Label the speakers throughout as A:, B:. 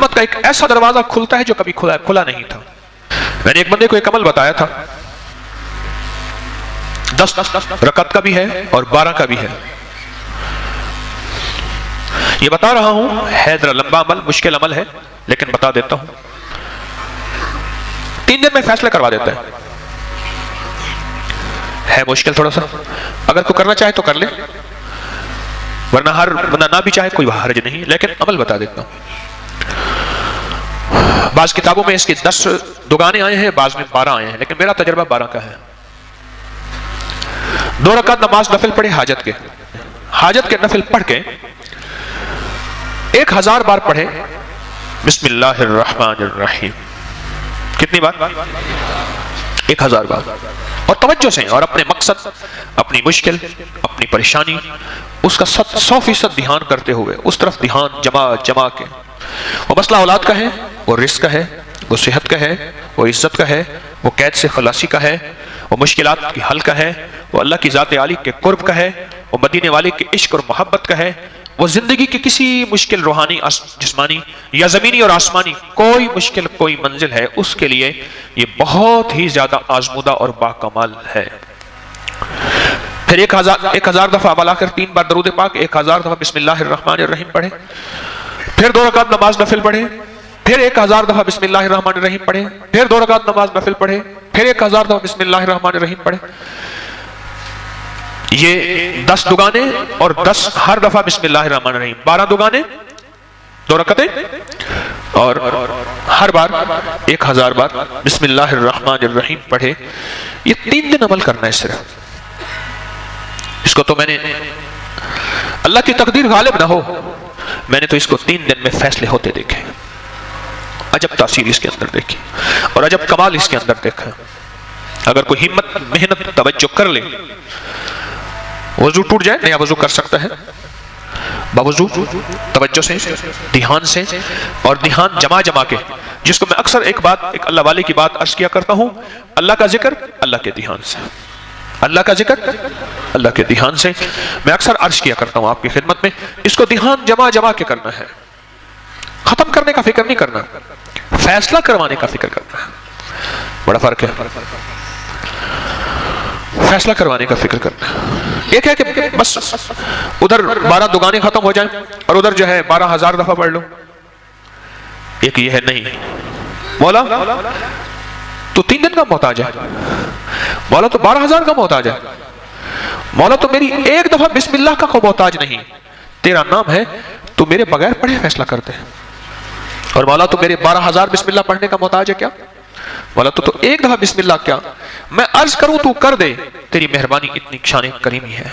A: हिम्मत का एक ऐसा दरवाजा खुलता है जो कभी खुला नहीं था। मैंने एक बंदे को एक अमल बताया था, 10 रकत का भी है और 12 का भी है। ये बता रहा हूं, है जरा लंबा अमल, मुश्किल अमल है, लेकिन बता देता हूं। 3 दिन में फैसला करवा देता है मुश्किल थोड़ा सा, अगर कोई करना चाहे तो कर ले, वरना ना भी चाहे कोई हर्ज नहीं, लेकिन अमल बता देता हूं। बाज किताबों में इसके 10 दुगाने आए हैं, बाज में 12 आए हैं, लेकिन मेरा तजर्बा 12 का है। 2 रकात नमाज नफिल पढ़े, हाजत के नफिल पढ़ के 1000 बार पढ़े बिस्मिल्लाहिर्रहमानिर्रहीम। कितनी बार? 1000 बार। और तवज्जो से, और अपने मकसद, अपनी मुश्किल, अपनी परेशानी, उसका 100% ध्यान करते हुए उस तरफ ध्यान जमा के। वो मसला औलाद का है, वो रिस्क का है, वो सेहत का है, वो इज्जत का है, वो कैद से खलासी का है, वो मुश्किलात की हल का है, वो अल्लाह की ज़ात आली के कुर्ब का है, वो मदीने वाले के इश्क और मोहब्बत का है, वो जिंदगी की किसी मुश्किल रूहानी, जिस्मानी या जमीनी और आसमानी कोई मुश्किल, कोई मंजिल है, उसके लिए ये बहुत ही ज्यादा आजमुदा और बाकमाल है। फिर 1000 दफा अमल आकर 3 बार दरूद पाक, 1000 दफा बिस्मिल्लाहिर्रहमानिर्रहीम पढ़े, फिर 2 रकात नमाज नफिल पढ़े, फिर 1000 दफा बिस्मिल्लाहिर्रहमानिर्रहीम पढ़े, फिर 2 रकात नमाज नफिल पढ़े, फिर 1000 दफा बिस्मिल्लाहिर्रहमानिर्रहीम पढ़े। ये 10 दुगाने और 10 हर दफा बिस्मिल्लाहिर्रहमानिर्रहीम, 12 दुगाने, 2 रकतें, और हर बार 1000 बार बिस्मिल्लाहिर्रहमानिर्रहीम पढ़े। ये 3 दिन अमल करना है सिर्फ। इसको तो मैंने, अल्लाह की तकदीर गालिब ना हो, मैंने तो इसको 3 दिन में फैसले होते देखे, अजब तासीर इसके अंदर देखी और अजब कमाल इसके अंदर देखा। अगर कोई हिम्मत, मेहनत, तवज्जो कर ले, वजू टूट जाए, नया वजू कर सकता है, बावजू तवज्जो से, ध्यान से, और ध्यान जमा के, जिसको मैं अक्सर एक अल्लाह वाले की बात अर्ज किया करता हूं, अल्लाह का जिक्र अल्लाह के ध्यान से, अल्लाह का जिक्र अल्लाह के ध्यान से, मैं अक्सर अर्ज किया करता हूं आपकी खिदमत में। इसको ध्यान जमा के करना है, खत्म करने का फिक्र नहीं करना, फैसला करवाने का फिक्र करना है। बड़ा फर्क है, फैसला करवाने का फिक्र करना। एक है कि बस उधर 12 दुगाने खत्म हो जाएं और उधर जो है 12000 दफा पढ़ लो। एक ये है, नहीं मौला तो 3 दिन का मोहताज है, मौला तो 12000 का मोहताज है, मौला तो मेरी 1 दफा बिस्मिल्लाह का मोहताज नहीं, तेरा नाम है तो मेरे बगैर पढ़े फैसला करते हैं। और मौला तो मेरे 12000 बिस्मिल्लाह पढ़ने का मोहताज है क्या? मौला तो 1 दफा बिस्मिल्लाह क्या, मैं अर्ज करूं तू कर दे, तेरी मेहरबानी इतनी शान करीमी है।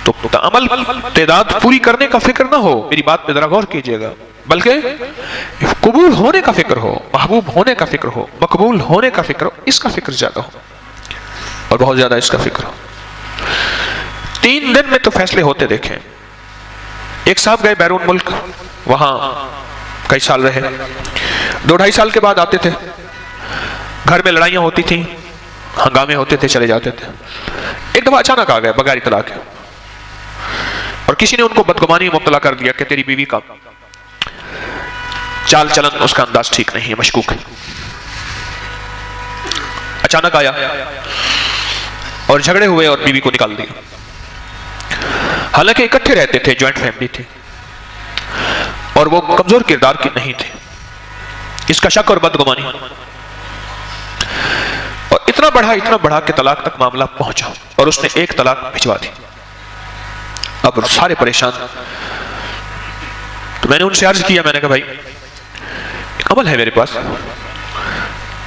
A: तो अमल तादाद पूरी करने का फिक्र ना हो, मेरी बात पे जरा गौर कीजिएगा, बल्कि कबूल होने का फिक्र हो, महबूब होने का फिक्र हो, मकबूल होने का फिक्र हो, इसका फिक्र ज्यादा हो, और बहुत ज्यादा इसका फिक्र हो। 3 दिन में तो फैसले होते देखे। एक साहब गए बैरून मुल्क, वहां कई साल रहे, 2-2.5 साल के बाद आते थे, घर में लड़ाइयां होती थी, हंगामे होते थे, चले जाते थे। एक दफा अचानक आ गए बगैर इत्तला के, और किसी ने उनको बदगुमानी में मुब्तला कर दिया कि तेरी बीवी का चाल चलन, उसका अंदाज ठीक नहीं है, मशकूक है। अचानक आया और झगड़े हुए और बीवी को निकाल दिया। हालांकि इकट्ठे रहते थे, ज्वाइंट फैमिली थी, और वो कमजोर किरदार की नहीं थे। इसका शक और बदगुमानी, और इतना बढ़ा कि तलाक तक मामला पहुंचा, और उसने 1 तलाक भिजवा दी। अब सारे परेशान। तो मैंने उनसे अर्ज किया, मैंने कहा भाई एक अमल है मेरे पास,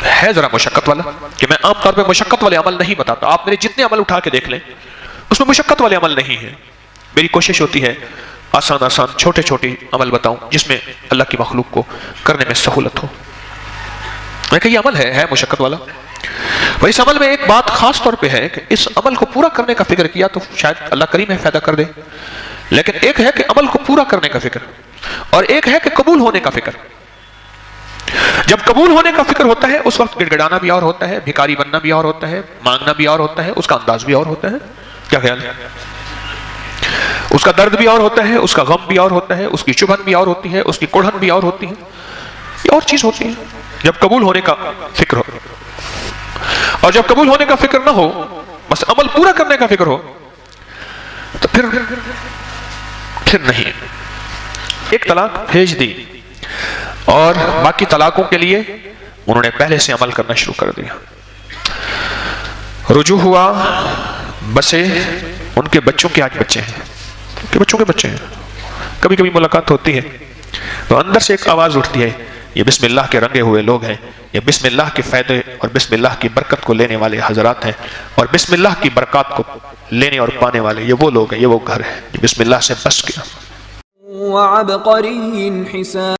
A: है जरा मुशक्कत वाला, कि मैं आमतौर पे मुशक्कत वाले अमल नहीं बताता, आप मेरे जितने अमल उठा के देख लें उसमें मुशक्कत वाले अमल नहीं है। मेरी कोशिश होती है आसान छोटे अमल बताऊं जिसमें अल्लाह की मखलूक को करने में सहूलत हो। मैं कहा ये अमल है मुशक्कत वाला। वही इस अमल में एक बात खास तौर पे है कि इस अमल को पूरा करने का फिक्र किया तो शायद अल्लाह करीम है फायदा कर दे, लेकिन एक है कि अमल को पूरा करने का फिक्र, और एक है कि कबूल होने का फिक्र। जब कबूल होने का फिक्र होता है उस वक्त गिड़गिड़ाना भी और होता है, भिखारी बनना भी और होता है, मांगना भी और होता है, उसका अंदाज भी और होता है। क्या ख्याल है? उसका दर्द भी और होता है, उसका गम भी और होता है, उसकी चुभन भी और होती है, उसकी कुढ़न भी और होती है, ये और चीज होती है। जब कबूल होने का फिक्र हो, और जब कबूल होने का फिक्र ना हो, बस अमल पूरा करने का फिक्र हो, तो फिर नहीं। एक तलाक भेज दी और बाकी तलाकों के लिए उन्होंने पहले से अमल करना शुरू कर दिया। रुजू हुआ, बसे, उनके बच्चों के आज बच्चे हैं, उनके बच्चों के बच्चे हैं। कभी कभी मुलाकात होती है तो अंदर से एक आवाज उठती है, ये बिस्मिल्लाह के रंगे हुए लोग हैं, ये बिस्मिल्लाह के फायदे और बिस्मिल्लाह की बरकत को लेने वाले हजरात हैं, और बिस्मिल्लाह की बरकत को लेने और पाने वाले ये वो लोग हैं, ये वो घर है, ये बिस्मिल्लाह से बस गया।